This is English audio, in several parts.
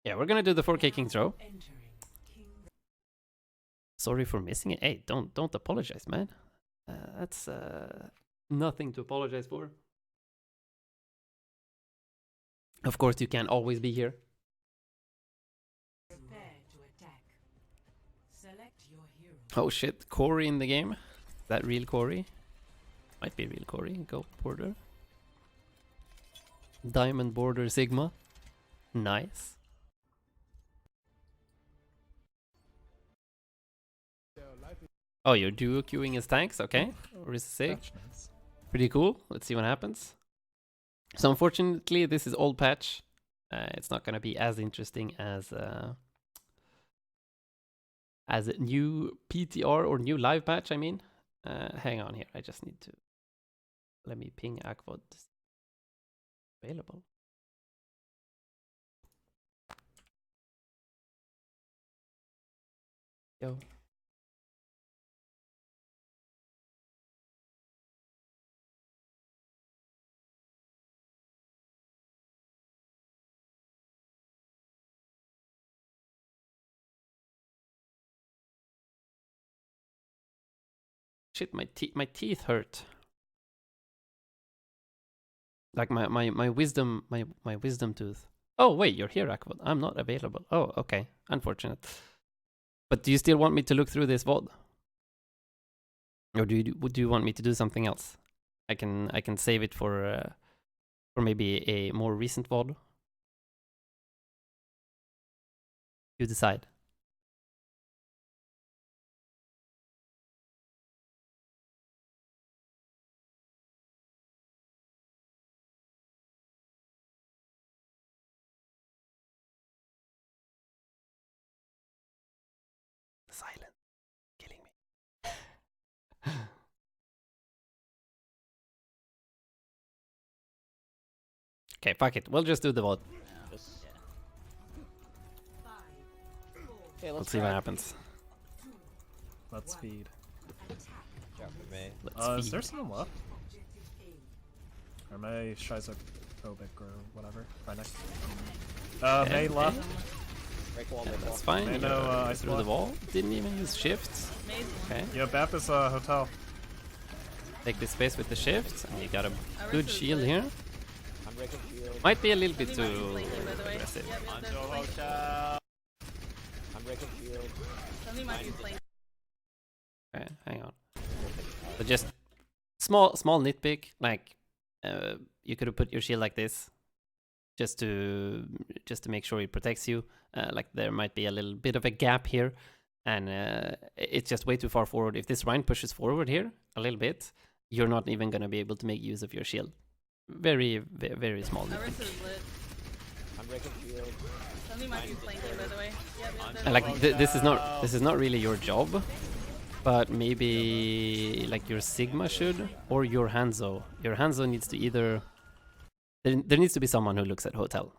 Yeah, we're gonna do the 4K King throw. Sorry for missing it. Hey, don't apologize, man. That's nothing to apologize for. Of course, you can't always be here. Oh shit, Corey in the game. Is that real Corey? Might be real Corey. Go border. Diamond border Sigma. Nice. Oh, you're duo queuing as tanks? Okay. Orisa Sig. Pretty cool. Let's see what happens. So unfortunately, this is old patch. It's not gonna be as interesting as a new PTR or new live patch, I mean. Hang on here, I just need to... Let me ping Aquod. Available. Yo. Shit, my teeth hurt. Like my wisdom tooth. Oh wait, you're here, Aquod. I'm not available. Oh, okay. Unfortunate. But do you still want me to look through this VOD? Or do you want me to do something else? I can save it for maybe a more recent VOD. You decide. Silent. Killing me. Okay, fuck it. We'll just do the VOD. Okay, Let's see what happens. Let's feed. Let's is there someone left? Or May tries a phobic or whatever. Right next. May left. Yeah, that's fine. May no, I through the wall. Didn't even use shifts. Okay. Yeah, Bap is hotel. Take this space with the shift, and you got a good shield here. Might be a little bit too aggressive. Okay, hang on. But just small nitpick, like you could have put your shield like this, just to make sure it protects you. Like there might be a little bit of a gap here, and it's just way too far forward. If this Rhine pushes forward here a little bit, you're not even gonna be able to make use of your shield. Very small nitpick. I'm breaking shield. Somebody might be flanking, by the way. And like this is not really your job, but maybe like your Sigma should, or your Hanzo. Your Hanzo needs to either... There needs to be someone who looks at hotel.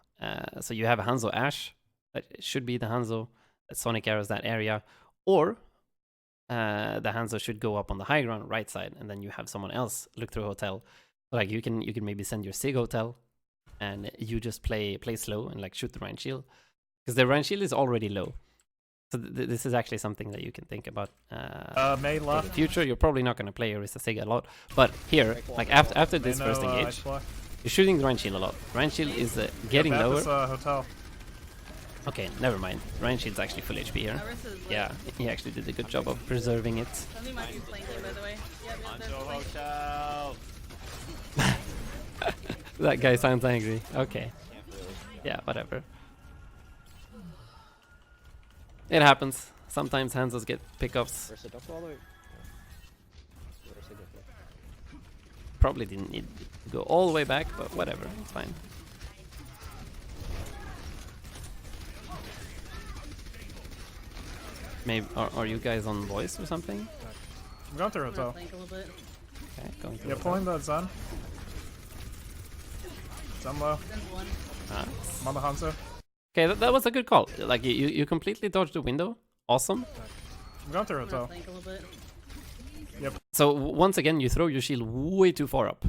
So you have a Hanzo Ash, that should be the Hanzo that Sonic arrows that area, or the Hanzo should go up on the high ground right side, and then you have someone else look through hotel. Like you can maybe send your Sig hotel, and you just play slow and like shoot the Rhine shield, because the Rhine shield is already low. So this is actually something that you can think about. May left. In the future, you're probably not going to play Orisa Sig a lot, but here, like after this first engage, you're shooting the Rhine shield a lot. Rhine shield is getting lower. Hotel. Okay, never mind. Rhine shield's actually full HP here. Yeah, he actually did a good job of preserving it. Somebody might be flanking, by the way. That guy sounds angry. Okay. Yeah, whatever. It happens. Sometimes Hanzos get pickups. Probably didn't need to go all the way back, but whatever, it's fine. Maybe are you guys on voice or something? I'm going through hotel. Okay, going through. Yeah, pulling the Zen. Zen low. Nice. I'm on the Hanzo. Okay, that was a good call. Like you completely dodged the window. Awesome. I'm going through hotel. Yep. So once again, you throw your shield way too far up.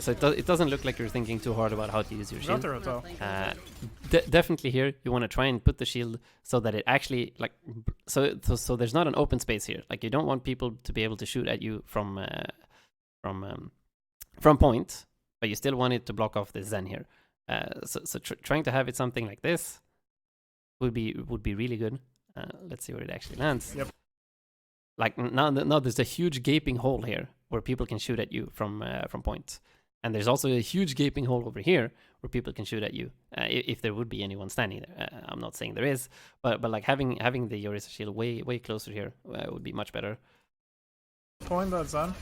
So it doesn't look like you're thinking too hard about how to use your shield. Counter I'm hotel. not playing a little bit. Definitely here, you want to try and put the shield so that it actually like so there's not an open space here. Like you don't want people to be able to shoot at you from point, but you still want it to block off the Zen here. So trying to have it something like this would be really good. Let's see where it actually lands. Yep. Like now there's a huge gaping hole here where people can shoot at you from point, and there's also a huge gaping hole over here where people can shoot at you if there would be anyone standing there. I'm not saying there is, but like having the Orisa shield way closer here would be much better. Pulling that Zen.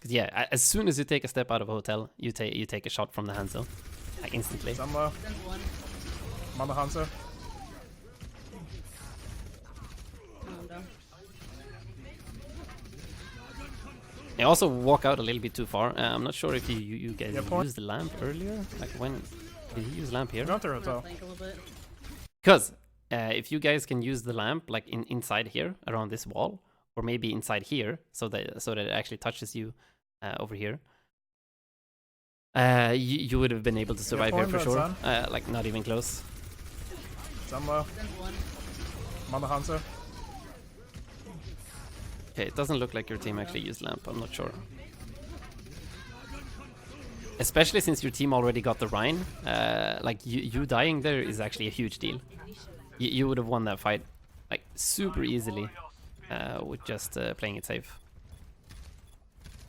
'Cause yeah, as soon as you take a step out of a hotel, you take a shot from the Hanzo, like instantly. Zen low. Zen's one. I'm on the Hanzo. Oh, I'm down. You also walk out a little bit too far. I'm not sure if you guys Yeah, point. used the lamp earlier. Like when did he use lamp here? Counter I'm hotel. not playing a little bit. Because if you guys can use the lamp like inside here around this wall, or maybe inside here, so that it actually touches you over here, you would have been able to survive here point for that sure. Like not even close. Zen low. Zen's one. I'm on the Hanzo. Okay, it doesn't look like your team actually used lamp. I'm not sure. Especially since your team already got the Rhine. Like you dying there is actually a huge deal. You would have won that fight like super easily with just playing it safe.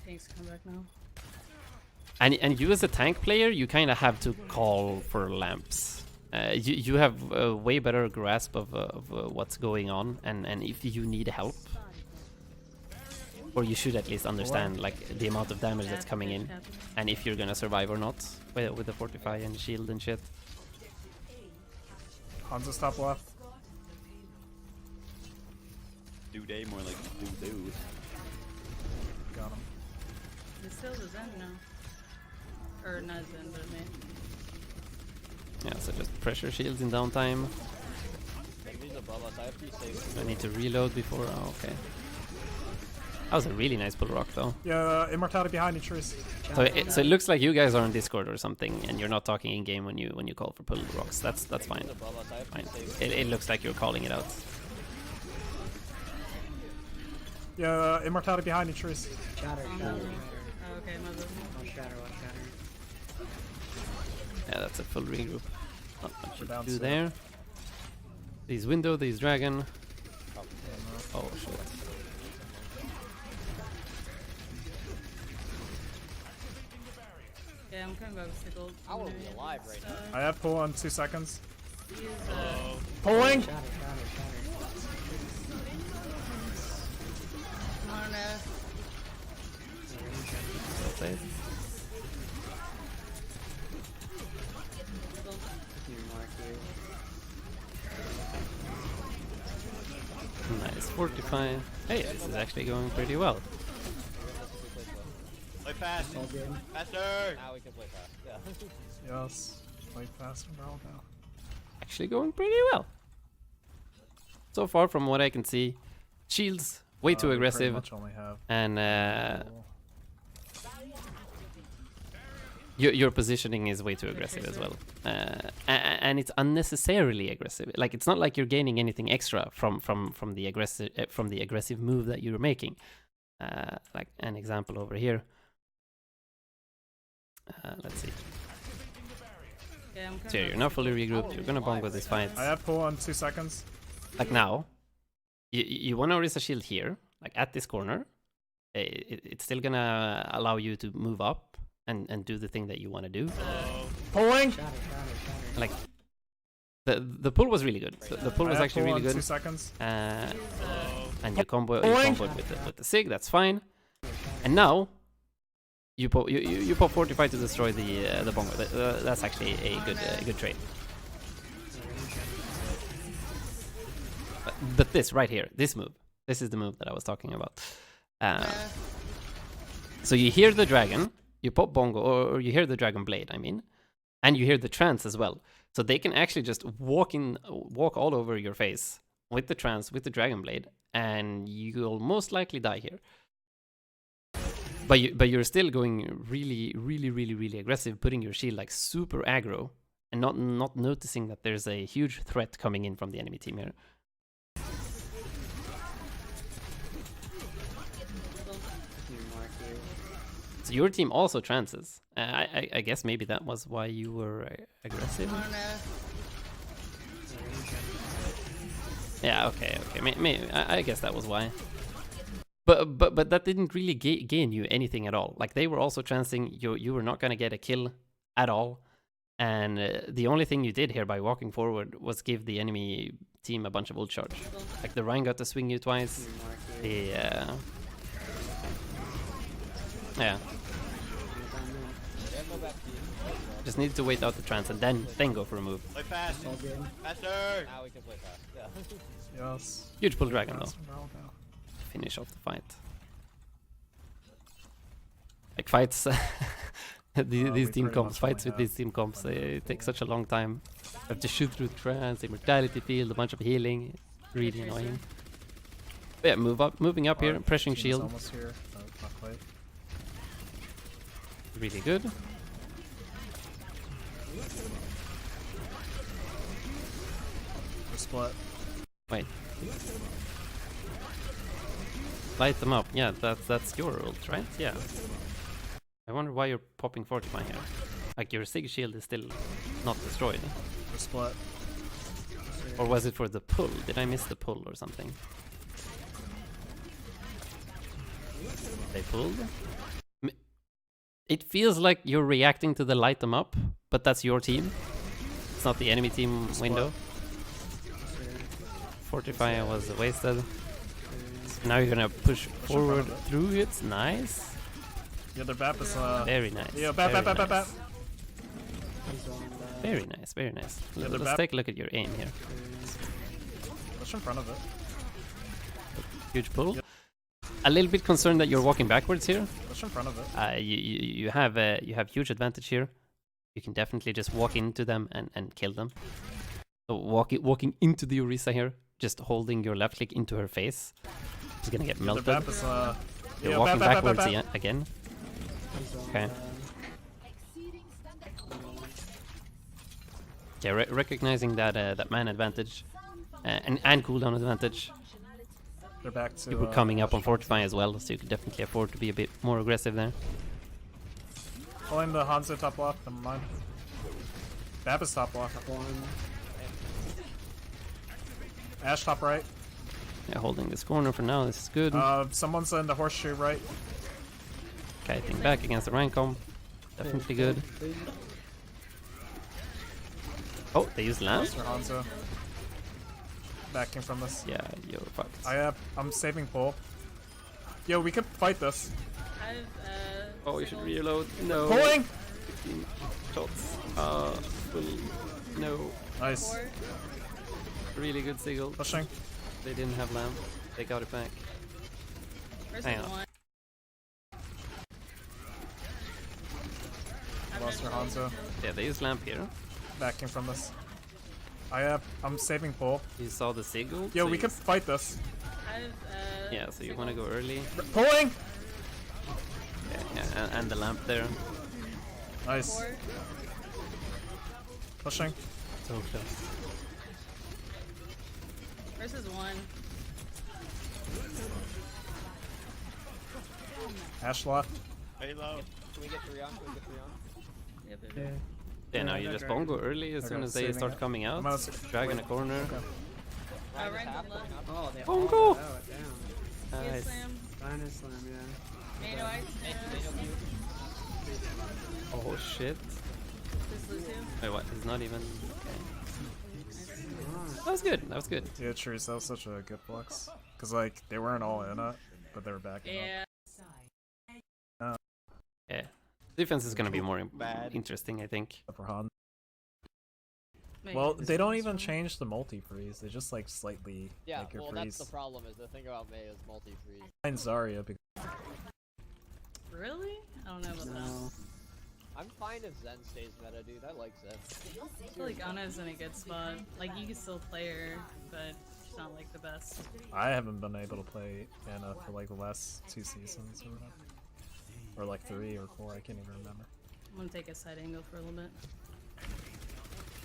Tanks come back now. And you as a tank player, you kind of have to call for lamps. You have a way better grasp of what's going on, and if you need help, or you should at least understand like the amount of damage that's coming in, and if you're gonna survive or not with the fortify and shield and shit. Hanzo top left. Do-day, more like do-do. Got him. It's still the Zen now. Or not Zen, but me. Yeah, so just pressure shields in downtime. He's above us. I have to be safe. I need to reload before. Oh, okay. That was a really nice pull rock though. Yeah, immortality behind you, trees. So it looks like you guys are on Discord or something, and you're not talking in game when you call for pull rocks. That's fine. He's above us. I have to Fine. be safe. It looks like you're calling it out. Yeah, immortality behind you, trees. Shatter, Oh, shatter, okay, my bad. one shatter, one shatter. Yeah, that's a full regroup. Not much you down can do soon. there. These window, these dragon. Oh shit. Yeah, I'm coming back with the gold. I wanna be alive right now. I have pull in 2 seconds. Use, Pulling! Shatter, shatter, shatter. come on, Well played. gold. Few more here. Nice 45. Hey, this is actually going pretty well. Play fast. All good. Faster. Now we can play fast. Yeah. Yes. Play faster, bro. Now. Actually going pretty well. So far from what I can see, shields way too We pretty aggressive, much only have and pull. your positioning is way too aggressive as well, and it's unnecessarily aggressive. Like it's not like you're gaining anything extra from the aggressive move that you're making. Like an example over here. Let's see. Yeah, I'm coming So back you're now with fully the gold. regrouped. You're gonna bongo this fight. I have pull in 2 seconds. Like now, you want to Orisa shield here, like at this corner. It's still gonna allow you to move up and do the thing that you want to do. Pulling! Shatter, shatter, shatter. Like the pull was really good. The pull I was have actually pull really in 2 good. seconds. And you comboed Boing! with the sig. That's fine. And now you pop 45 to destroy the bongo. That's actually a good trade. But this right here, this move, this is the move that I was talking about. So you hear the dragon, you pop bongo, or you hear the dragon blade, I mean, and you hear the trance as well. So they can actually just walk all over your face with the trance, with the dragon blade, and you'll most likely die here. But you're still going really aggressive, putting your shield like super aggro, and not noticing that there's a huge threat coming in from the enemy team here. So your team also trances. I guess maybe that was why you were aggressive. Yeah, okay. I guess that was why. But that didn't really gain you anything at all. Like they were also trancing. You were not gonna get a kill at all, and the only thing you did here by walking forward was give the enemy team a bunch of ult charge. Like the Rhine got to swing you twice. The yeah. Just need to wait out the trance and then go for a move. Play fast. Faster. Now we can play fast. Yeah. Yes. Huge pull dragon though. Bro, go. Finish off the fight. Like fights, these we team pretty comps, much fights only with these team comps, they take such a long time. You have to shoot through trance, immortality field, a bunch of healing. Really annoying. But yeah, moving up here, pressuring Team's shield. almost here. No, not quite. Really good. We're split. Wait. Light them up. Yeah, that's your ult, right? Yeah. I wonder why you're popping Fortify here. Like your Sig shield is still not destroyed. We're split. Or was it for the pull? Did I miss the pull or something? They pulled? It feels like you're reacting to the light them up, but that's your team. It's not the enemy team window. Fortify was wasted. Now you're gonna push forward through it. Nice. The other BAP is Very nice. yeah, BAP. Very nice, very nice. Yeah, they're Let's back. take a look at your aim here. Push in front of it. Huge pull. A little bit concerned that you're walking backwards here. Push in front of it. You have huge advantage here. You can definitely just walk into them and kill them. So walking into the Orisa here, just holding your left click into her face. She's gonna get The melted. BAP is You're yeah, walking BAP. backwards again. Okay. Yeah, recognizing that that man advantage and cooldown advantage. They're back to You were coming up on Fortify as well, so you could definitely afford to be a bit more aggressive there. pulling the Hanzo top left, never mind. BAP is top left. Ash top right. Yeah, holding this corner for now. This is good. Someone's in the horseshoe right. Kiting back against the Rancom. Definitely good. Oh, they used lamp? Mr. Hanzo. Backing from this. Yeah, you're fucked. I'm saving pull. Yo, we could fight this. I've, Oh, you should reload. No. Pulling! 15 shots. Full. No. Nice. 4. Really good sigil. Pushing. They didn't have lamp. They got it back. Where's Hang the on. one? Lost our Hanzo. Yeah, they used lamp here. Backing from this. I'm saving pull. You saw the sigil. Yo, so we you could fight this. I've, Yeah, so you want to go early. Pulling! Yeah, and the lamp there. Nice. 4. Pushing. So close. Where's his one? Ash left. Halo. Can we get 3 on? Can we get 3 on? Yep, yep, Yeah. yep. Yeah, now you just bongo early as Okay, soon as they saving start it. coming out. I'm gonna Drag in a corner. Okay. Ryan is Ryan half, is left. left. Oh, they Bongo! all got out, damn. He Nice. slam. Dino slam, yeah. Mano ice. Oh shit. This Lucio. Wait, what? He's not even. Okay. Oh, That was good. That was good. Yeah, true. That was such a good flex. Cause like they weren't all in it, but they were backing up. Yeah. Yeah. Defense is gonna be more Bad. interesting, I think. Upper Han. Wait, Well, this they don't is even one? change the multi freeze. They just like slightly Yeah, make your well, freeze. that's the problem. Is the thing about May is multi-freeze. Find Zarya because Really? I don't know about that. no. I'm fine if Zen stays meta, dude. I like Zen. I feel like Anna's in a good spot. Like, you can still play her, but she's not like the best. I haven't been able to play Anna for like the last 2 seasons or whatever. Or like 3 or 4, I can't even remember. I'm gonna take a side angle for a little bit.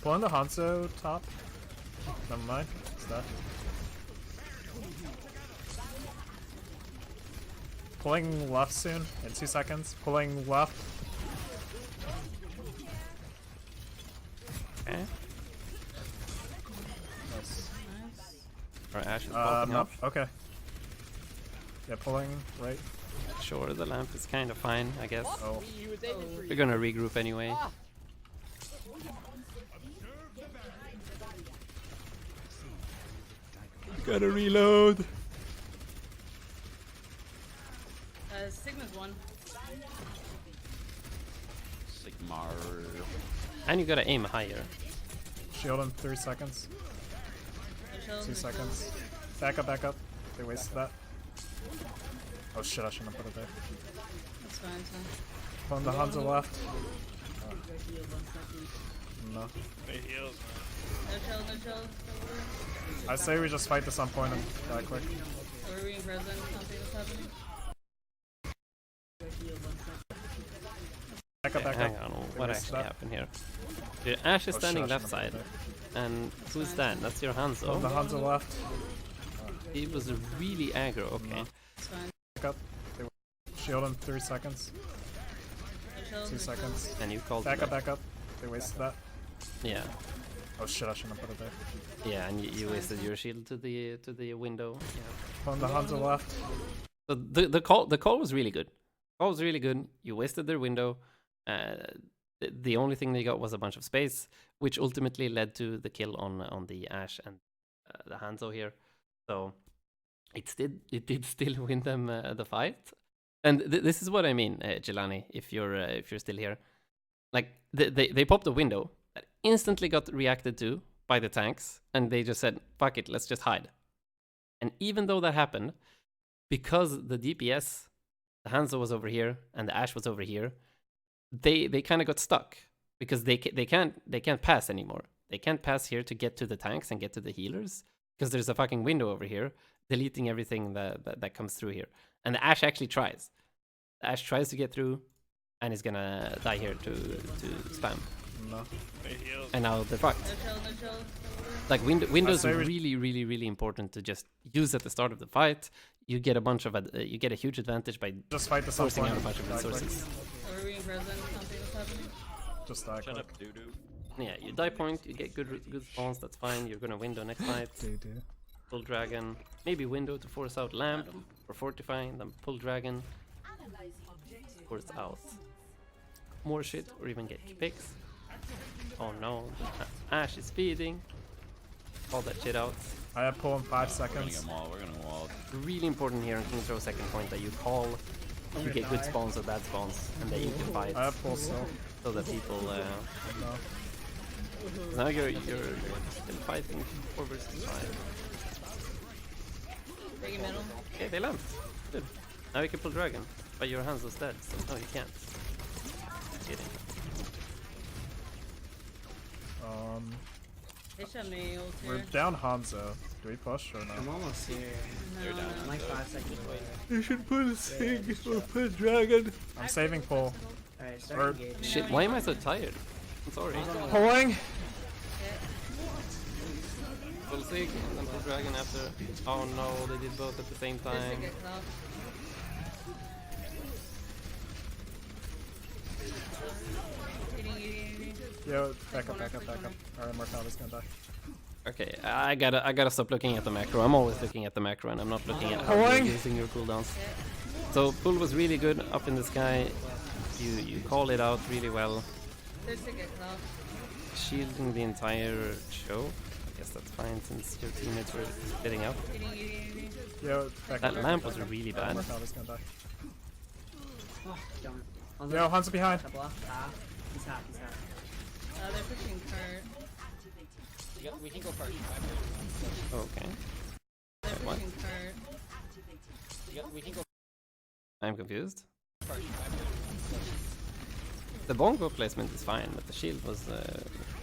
Pulling the Hanzo top. Never mind. It's that. Pulling left soon in 2 seconds. Pulling left. Okay. Nice. Nice. Our Ash is popping No, up. okay. Yeah, pulling right. Sure, the lamp is kind of fine, I guess. Oh, He was aiming for you. We're gonna regroup anyway. Gotta reload. Sigma's one. Sigmar. And you gotta aim higher. shield in 3 seconds. No shield, 2 no seconds. shield. Back up, back up. They wasted that. Oh shit, I shouldn't have put it there. That's fine, it's fine. Pulling the Hanzo left. No. No shield, no shield. I say we just fight this on point and die quick. Are we being present? Something was happening. Back up, Okay, back hang up. on, They what wasted actually that. happened here? Dude, Ash is Oh, standing shit, I left shouldn't side. have put it And who's that? That's your Pulling the Hanzo. Hanzo left. It was really aggro, okay. It's fine. Back up. They shield in 3 seconds. No shield, 2 no seconds. shield. And you called Back it up, back up. They wasted that. Yeah. Oh shit, I shouldn't have put it there. Yeah, and you wasted your shield to the window. Yeah. Pulling the Hanzo left. So the call was really good. Call was really good. You wasted their window. The only thing they got was a bunch of space, which ultimately led to the kill on the Ash and the Hanzo here. So it did still win them the fight. And this is what I mean, Jelani. If you're still here, like they popped a window that instantly got reacted to by the tanks, and they just said, "Fuck it, let's just hide." And even though that happened, because the DPS, the Hanzo was over here and the Ash was over here, they kind of got stuck because they can't pass anymore. They can't pass here to get to the tanks and get to the healers because there's a fucking window over here deleting everything that comes through here. And the Ash actually tries. The Ash tries to get through and is gonna die here to spam. No. And now they're fucked. No shield, no shield. Like windows say are we- really important to just use at the start of the fight. You get a bunch of you get a huge advantage by Just fight this on forcing point. out a bunch of Die quick. resources. Are we being present? Something was happening. Just die Shut quick. up, doo-doo. Yeah, you die point, you get good spawns. That's fine. You're gonna window next fight. Dude. Pull dragon, maybe window to force out lamp or fortify, then pull dragon, force out more shit or even get picks. Oh no, Ash is feeding. All that shit out. I have pull in 5 We're gonna seconds. get mauled. We're gonna get mauled. Really important here in King Throw second point that you call if you get good spawns or bad spawns and that you can fight I have pull still. so that people No. now you're still fighting 4 versus 5. Big in middle. Okay, they land. Good. Now you can pull dragon, but your hands are dead, so no you can't. Kidding. They shot me ult We're here. down Hanzo. Do we push or I'm no? almost here. They're down. I'm like 5 seconds away. You should pull Sig or pull dragon. I'm saving pull. Alright, Or- start engaging. Shit, why am I so tired? I'm sorry. Pulling! Pull Sig and then pull dragon after. Oh no, they did both at the same This time. get cut off. Eating. Yo, back up, back up, back up. Alright, Mortali's gonna die. Okay, I gotta stop looking at the macro. I'm always looking at the macro and I'm not looking at how you're Pulling. using your cooldowns. So pull was really good up in the sky. You call it out really well. This get cut off. Shielding the entire show. I guess that's fine since your teammates were getting out. Eating. Yo, back That up. lamp was really bad. Mortali's gonna die. Oh, don't. On Yo, Hanzo behind. top left. Ah, he's hot, he's hot. They're pushing cart. We can go first. Okay. They're What? pushing cart. We can go I'm confused. first. The bongo placement is fine, but the shield was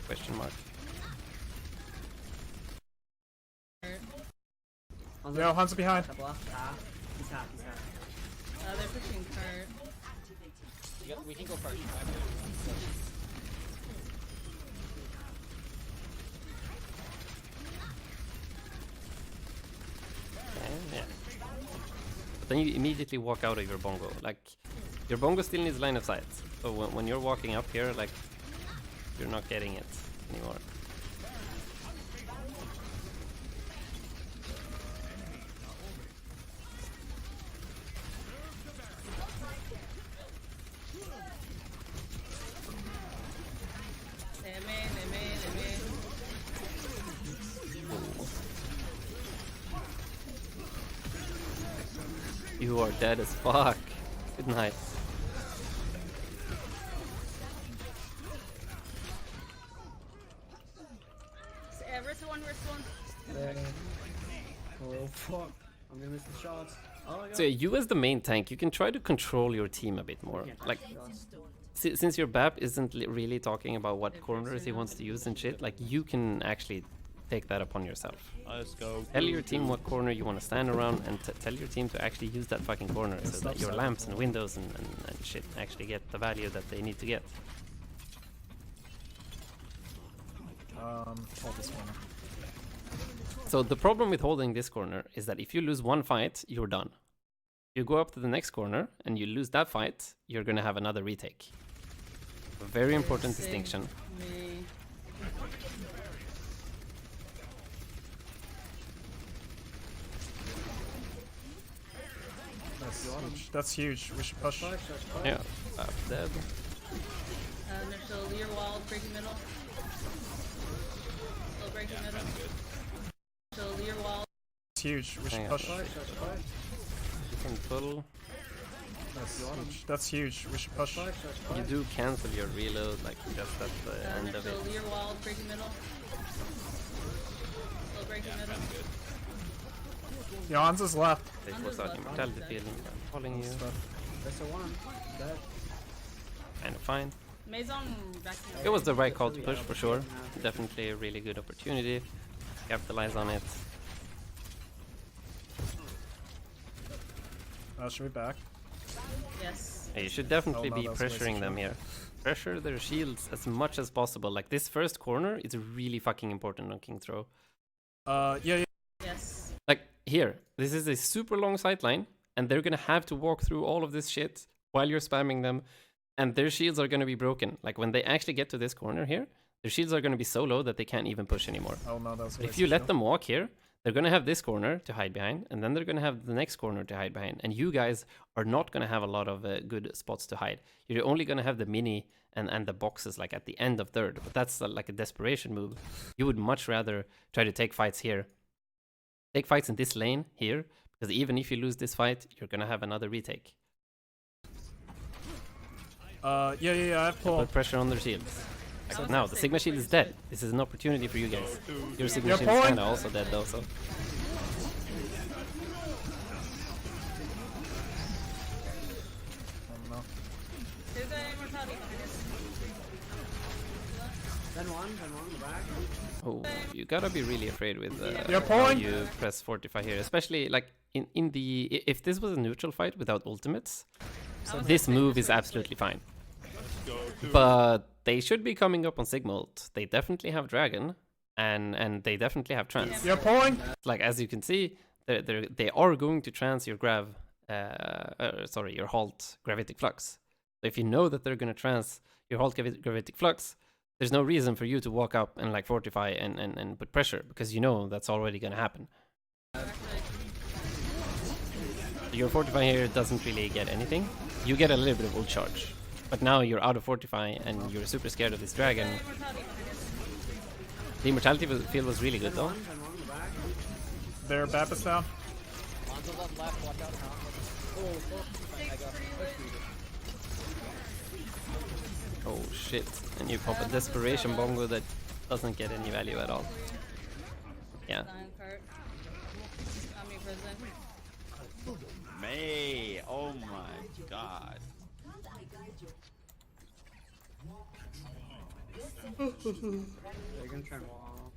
question mark. On Yo, Hanzo behind. top left. Ah, he's hot, he's hot. They're pushing cart. We can go first. Yeah. But then you immediately walk out of your bongo. Like, your bongo still needs line of sight. So when you're walking up here, like, you're not getting it anymore. You are dead as fuck. Good night. Wrist one, wrist one. Oh fuck. I'm gonna miss the shots. Oh my god. So you as the main tank, you can try to control your team a bit more. Like, since your BAP isn't really talking about what corners he wants to use and shit, like, you can actually take that upon yourself. Let's go. Tell your team what corner you want to stand around, and tell your team to actually use that fucking corner so that your lamps and windows and shit actually get the value that they need to get. Hold this one. So the problem with holding this corner is that if you lose one fight, you're done. You go up to the next corner and you lose that fight, you're gonna have another retake. A very important distinction. That's huge. We should push. Yeah, dead. Initial your wall, breaking middle. Still breaking middle. Initial your wall. It's huge. We should Hang on. push. You can pull. That's huge. We should push. You do cancel your reload, like, just at the end of it. Initial your wall, breaking middle. Still breaking middle. Yeah, Hanzo's left. They force out immortality field. I'm following you. That's the one. Dead. Kind of fine. Maison back It was the right call to push for sure. Definitely a really good opportunity. Capitalize on it. Should we back? Yes. Yeah, you should definitely no, be that's wasted pressuring them here. Pressure their shields as much as possible. Like, this first corner is really fucking important on King Throw. Yeah. Yes. Like, here, this is a super long sight line, and they're gonna have to walk through all of this shit while you're spamming them, and their shields are gonna be broken. Like, when they actually get to this corner here, their shields are gonna be so low that they can't even push anymore. Oh no, that's. But if you let them walk here, they're gonna have this corner to hide behind, and then they're gonna have the next corner to hide behind, and you guys are not gonna have a lot of good spots to hide. You're only gonna have the mini and the boxes, like, at the end of third, but that's like a desperation move. You would much rather try to take fights here. Take fights in this lane here, because even if you lose this fight, you're gonna have another retake. Yeah. I have pull. Put pressure on their shields. So now the Sigma shield is dead. This is an opportunity for you guys. Your Sigma You're shield is pulling. kinda also dead though, so. Oh no. Here's the immortality behind us. Then one in the back. Oh, you gotta be really afraid with You're how pulling. you press Fortify here, especially like in the if this was a neutral fight without ultimates, this move is absolutely fine. But they should be coming up on Sigma ult. They definitely have Dragon, and they definitely have Trance. You're pulling. Like, as you can see, they are going to trance your your halt gravitic flux. So if you know that they're going to trance your halt gravitic flux, there's no reason for you to walk up and like fortify and put pressure, because you know that's already going to happen. Your fortify here doesn't really get anything. You get a little bit of ult charge, but now you're out of fortify and you're super scared of this dragon. The immortality field was really good though. Their BAP is down. Hanzo's on left, watch out. Oh shit, and you pop a desperation bongo that doesn't get any value at all. Yeah. May, oh my god. They're gonna try and wall.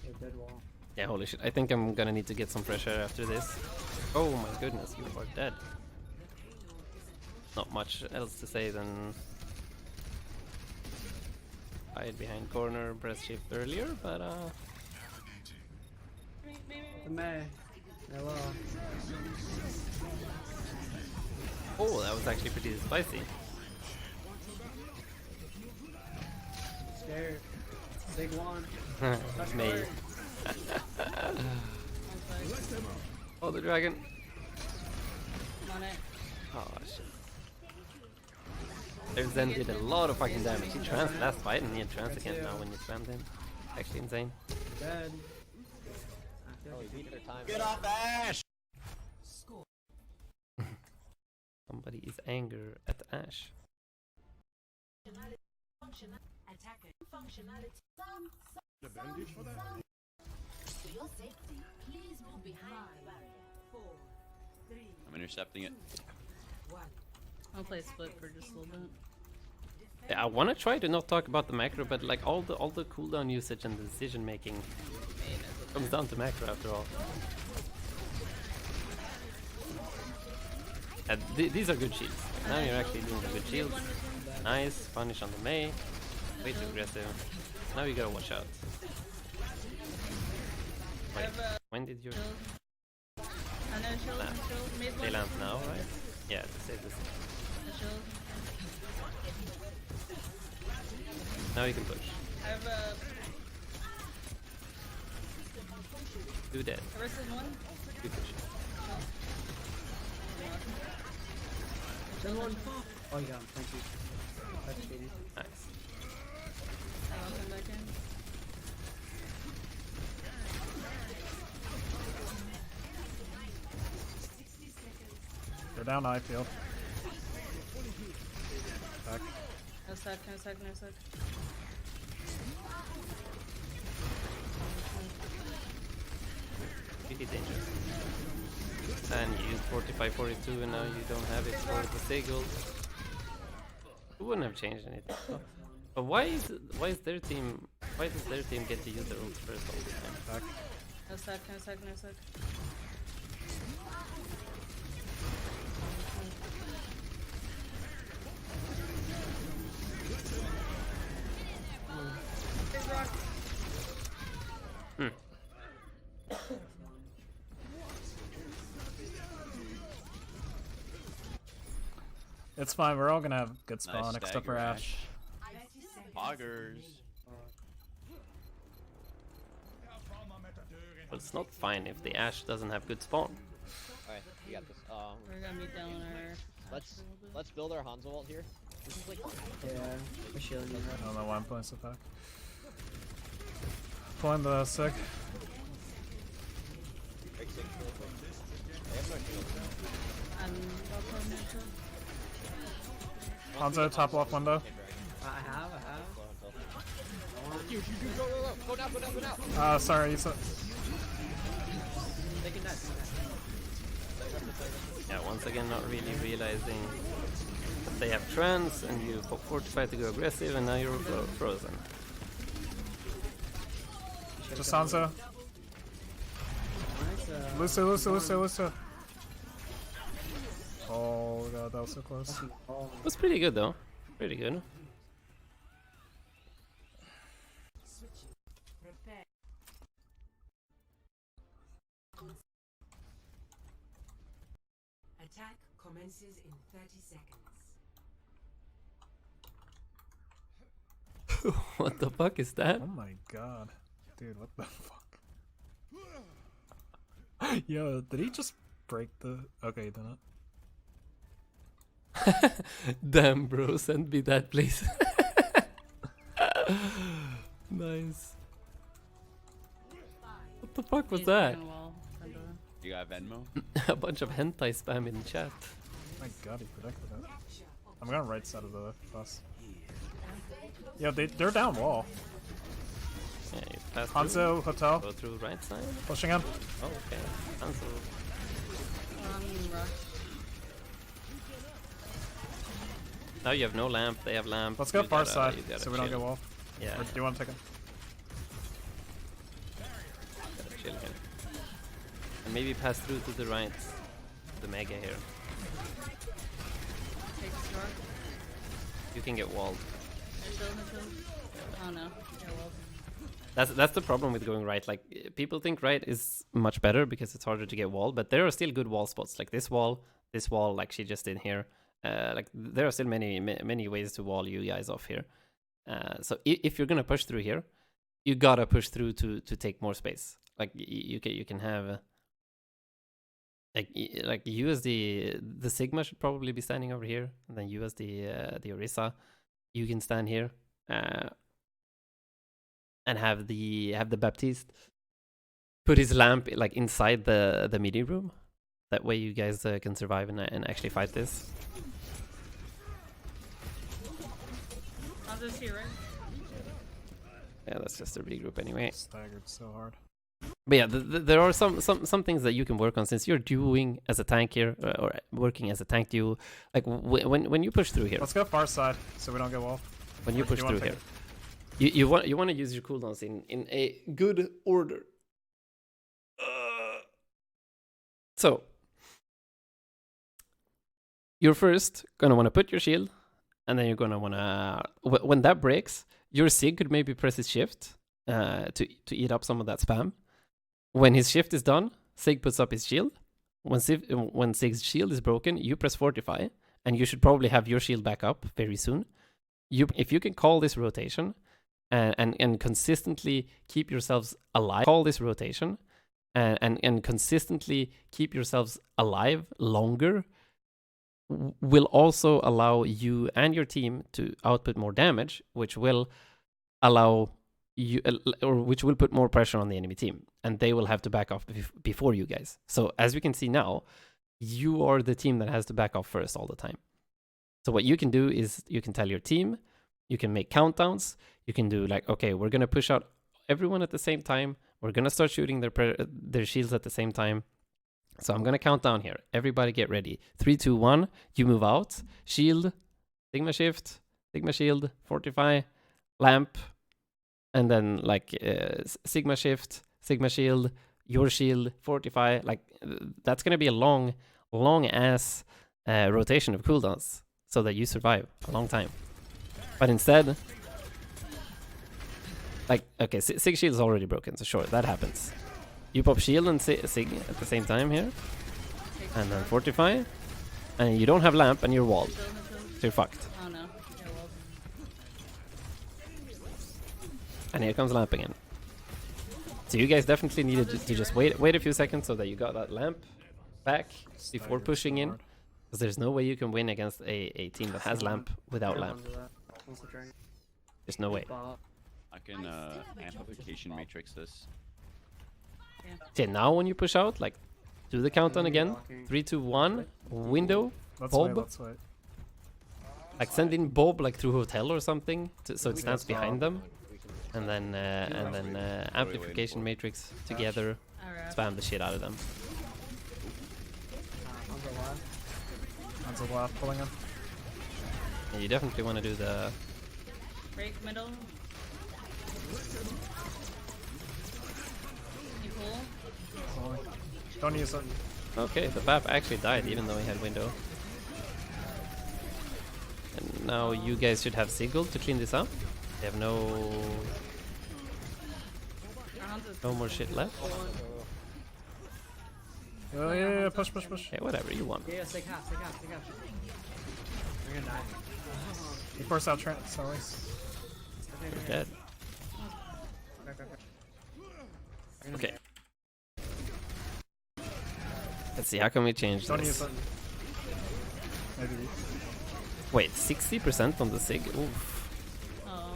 They're dead wall. Yeah, holy shit. I think I'm gonna need to get some fresh air after this. Oh my goodness, you are dead. not much else to say than hide behind corner, press shift earlier, but The May. Hello. oh, that was actually pretty spicy. Scared. Big one. Me. Oh, the dragon. I'm on it. Oh shit. There's Zen did a lot of fucking damage. He trans last fight and he had trans again now when you spammed him. Actually insane. Dead. Oh, he beat her time. Get off Ash! Somebody is anger at Ash. I'm intercepting it. I'll play split for just a little bit. Yeah, I want to try to not talk about the macro, but like all the cooldown usage and the decision making comes down to macro after all. And these are good shields. Now you're actually doing the good shields. Nice punish on the Mei. Way too aggressive. Now you gotta watch out. Wait, when did you? I know shield, Lamp. shield. Made They one. lamp now, right? Yeah, to save this. A shield. Now you can push. I have a Do dead. Orisa's one. Good push. Another one. Oh, you got him. Thank you. That's cheating. Nice. I'll come back in. They're down I feel. Back. No sec, no sec, no sec. Really dangerous. And you used 45-42 and now you don't have it for the Sigil. It wouldn't have changed anything. But why does their team get to use their ult first all the time? Back. No sec, no sec, no sec. Big rock. Hmm. It's fine, we're all gonna have good spawn Nice except for stagger, Ash. Poggers. But it's not fine if the Ashe doesn't have good spawn. Alright, we got this. We're gonna be down our. Let's build our Hanzo ult here. This is like Yeah. We're shielding you. I don't know why I'm playing so back. Pulling the sick. break 6 really quick. They have no shield. I'm about to neutral. Hanzo top left window. I have. You go now. Sorry, you said. Taking that. Yeah, once again not really realizing that they have trance and you fortify to go aggressive and now you're frozen. Just Hanzo. Nice. Lucio. Oh god, that was so close. Oh, It was pretty good though. Pretty good. Attack commences in 30 seconds. What the fuck is that? Oh my god. Dude, what the fuck? Yo, did he just break the... Okay, did not. Damn bro, send me that please. Nice. What the fuck was He's that? fucking wall. You got Venmo? A bunch of hentai spam in chat. My god, he protected it. I'm going right side of the bus. Yeah, they're down wall. Yeah, you pass Hanzo, through. hotel. Go through right side. Pushing in. Oh, okay. Hanzo. Rush. Now you have no lamp, they have lamp. Let's go You far gotta- side you gotta so we don't chill. get wall. Yeah, Or do you want to take him? gotta chill here. And maybe pass through to the right. The mega here. Take short. You can get walled. They're still in the field. Oh no. Yeah, well. That's the problem with going right. Like people think right is much better because it's harder to get walled, but there are still good wall spots. Like this wall, like she just did here. Like there are still many ways to wall you guys off here. So if you're gonna push through here, you gotta push through to take more space. Like you can have like you as the Sigma should probably be standing over here, and then you as the Orisa, you can stand here. And have the Baptiste put his lamp like inside the meeting room. That way you guys can survive and actually fight this. I'll just here, right? Yeah, that's just a regroup anyway. Staggered so hard. But yeah, there are some things that you can work on since you're duoing as a tank here, or working as a tank duo. Like when you push through here. Let's go far side so we don't get walled. When you push through here. You want to use your cooldowns in a good order. So you're first gonna want to put your shield, and then you're gonna want to when that breaks, your Sig could maybe press his shift to eat up some of that spam. When his shift is done, Sig puts up his shield. When Sig's shield is broken, you press fortify, and you should probably have your shield back up very soon. If you can call this rotation. And consistently keep yourselves alive. Call this rotation, and consistently keep yourselves alive longer will also allow you and your team to output more damage, which will allow you, or which will put more pressure on the enemy team, and they will have to back off before you guys. So as we can see now, you are the team that has to back off first all the time. So what you can do is you can tell your team, you can make countdowns. You can do like, okay, we're going to push out everyone at the same time. We're going to start shooting their shields at the same time. So I'm going to count down here. Everybody get ready. 3, 2, 1. You move out. Shield. Sigma shift. Sigma shield. Fortify. Lamp. And then like Sigma shift. Sigma shield. Your shield. Fortify. Like that's going to be a long ass rotation of cooldowns so that you survive a long time. But instead, like, okay, Sig shield is already broken, so sure, that happens. You pop shield and Sig at the same time here, and then fortify, and you don't have lamp, and you're walled, so you're fucked. Oh no. Yeah, well. And here comes lamp again. So you guys definitely needed to just wait a few seconds so that you got that lamp back before pushing in, because there's no way you can win against a team that has lamp without lamp. There's no way. I can amplification matrix this. Okay, now when you push out, like, do the countdown again. 3, 2, 1. Window. Bob. Let's wait. Like send in Bob like through hotel or something, so it stands behind them, and then amplification matrix together. Spam the shit out of them. Hands left, pulling him. Yeah, you definitely want to do the. Break middle. You pull. Don't use it. Okay, the Bap actually died even though he had window. And now you guys should have Sigil to clean this up. They have no more shit left. Oh yeah, push. Okay, whatever you want. Yeah, stay half. We're gonna die. He forced out Trent, sorry. You're dead. Okay. Let's see, how can we change Don't use this? it. Maybe. Wait, 60% on the Sig? Oof. Oh.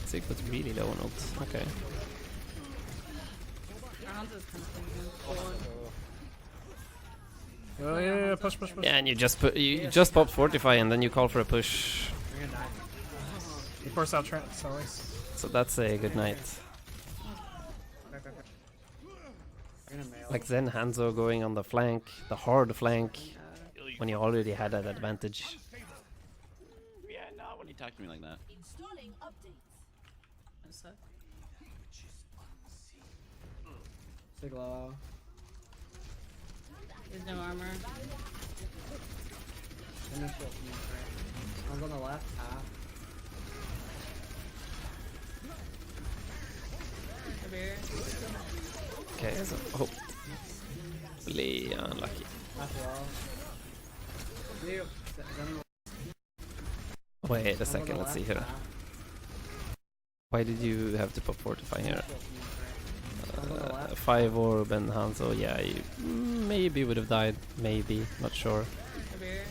Sig was really low on ult. Okay. Hanzo's kind of thinking. Oh yeah, push. Yeah, and you just pop Fortify and then you call for a push. We're gonna die. He forced out Trent, sorry. So that's a good night. We're gonna mail. Like Zen Hanzo going on the flank, the hard flank, when you already had that advantage. Yeah, not when you talk to me like that. What's that? Siglo. There's no armor. Finish it. Right. One's on the left. Half. Over here. Okay, so hopefully unlucky. Half wall. Blue. Wait a second, let's see here. Why did you have to pop fortify here? 5 orb and Hanzo, yeah, you maybe would have died, maybe, not sure. Over here.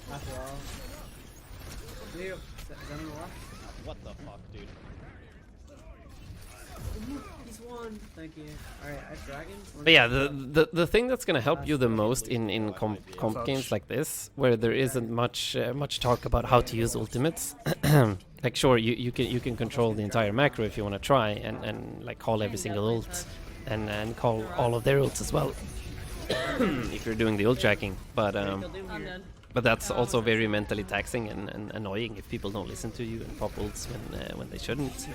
Half wall. Blue. Down on the left. What the fuck, dude? He's won. Thank you. Alright, I have dragons. But yeah, the thing that's gonna help you the most in comp games like this, where there isn't much talk about how to use ultimates, like sure you can control the entire macro if you want to try and like call every single ult and call all of their ults as well if you're doing the ult tracking, but I'm dead. but that's also very mentally taxing and annoying if people don't listen to you and pop ults when they shouldn't.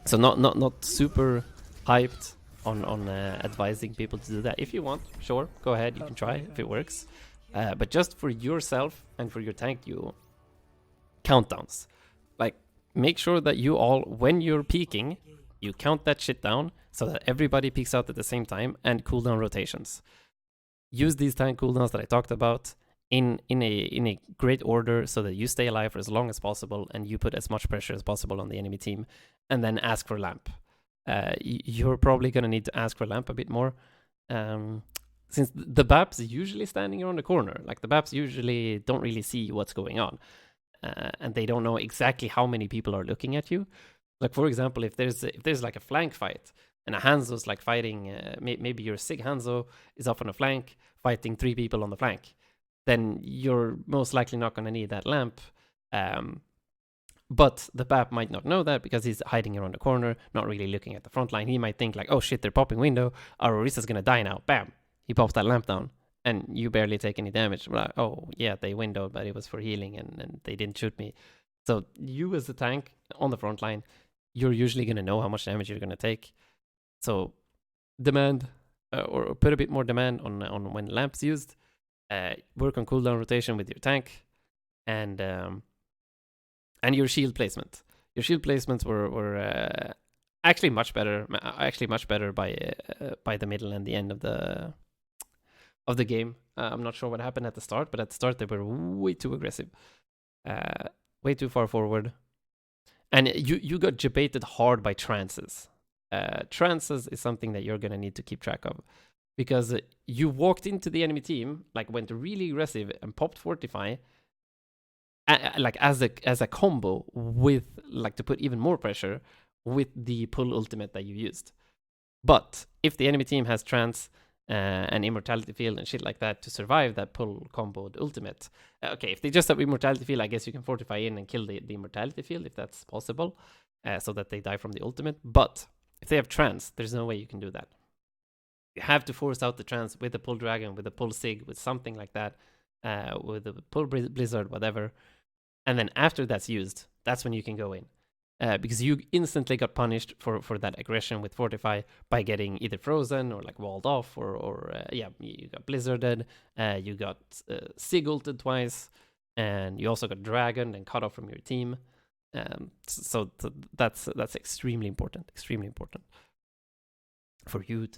So not super hyped on advising people to do that. If you want, sure, go ahead, you can try if it works. But just for yourself and for your tank, you countdowns. Like, make sure that you all, when you're peaking, you count that shit down so that everybody peaks out at the same time, and cooldown rotations. Use these tank cooldowns that I talked about in a great order so that you stay alive for as long as possible and you put as much pressure as possible on the enemy team, and then ask for lamp. You're probably going to need to ask for lamp a bit more, since the BAP's usually standing around the corner. Like, the BAP's usually don't really see what's going on, and they don't know exactly how many people are looking at you. Like, for example, if there's like a flank fight and a Hanzo's like fighting, maybe your Sig Hanzo is up on a flank fighting 3 people on the flank, then you're most likely not going to need that lamp. But the BAP might not know that because he's hiding around the corner, not really looking at the front line. He might think like, oh shit, they're popping window. Our Orisa's going to die now. Bam! He pops that lamp down and you barely take any damage. Like, oh yeah, they windowed, but it was for healing and they didn't shoot me. So you as a tank on the front line, you're usually going to know how much damage you're going to take. So demand or put a bit more demand on when lamp's used. Work on cooldown rotation with your tank, and your shield placement. Your shield placements were actually much better. By the middle and the end of the game. I'm not sure what happened at the start, but at the start they were way too aggressive, way too far forward, and you got debated hard by trances. Trances is something that you're gonna need to keep track of, because you walked into the enemy team, like went really aggressive and popped Fortify, like as a combo with, like, to put even more pressure with the pull ultimate that you used. But if the enemy team has trance and immortality field and shit like that to survive that pull comboed ultimate, okay, if they just have immortality field, I guess you can Fortify in and kill the immortality field if that's possible, so that they die from the ultimate. But if they have trance, there's no way you can do that. You have to force out the trance with a pull dragon, with a pull sig, with something like that, with a pull blizzard, whatever. And then after that's used, that's when you can go in. Because you instantly got punished for that aggression with Fortify by getting either frozen or like walled off, or yeah, you got blizzarded, you got sig ulted twice, and you also got dragoned and cut off from your team. So that's extremely important for you to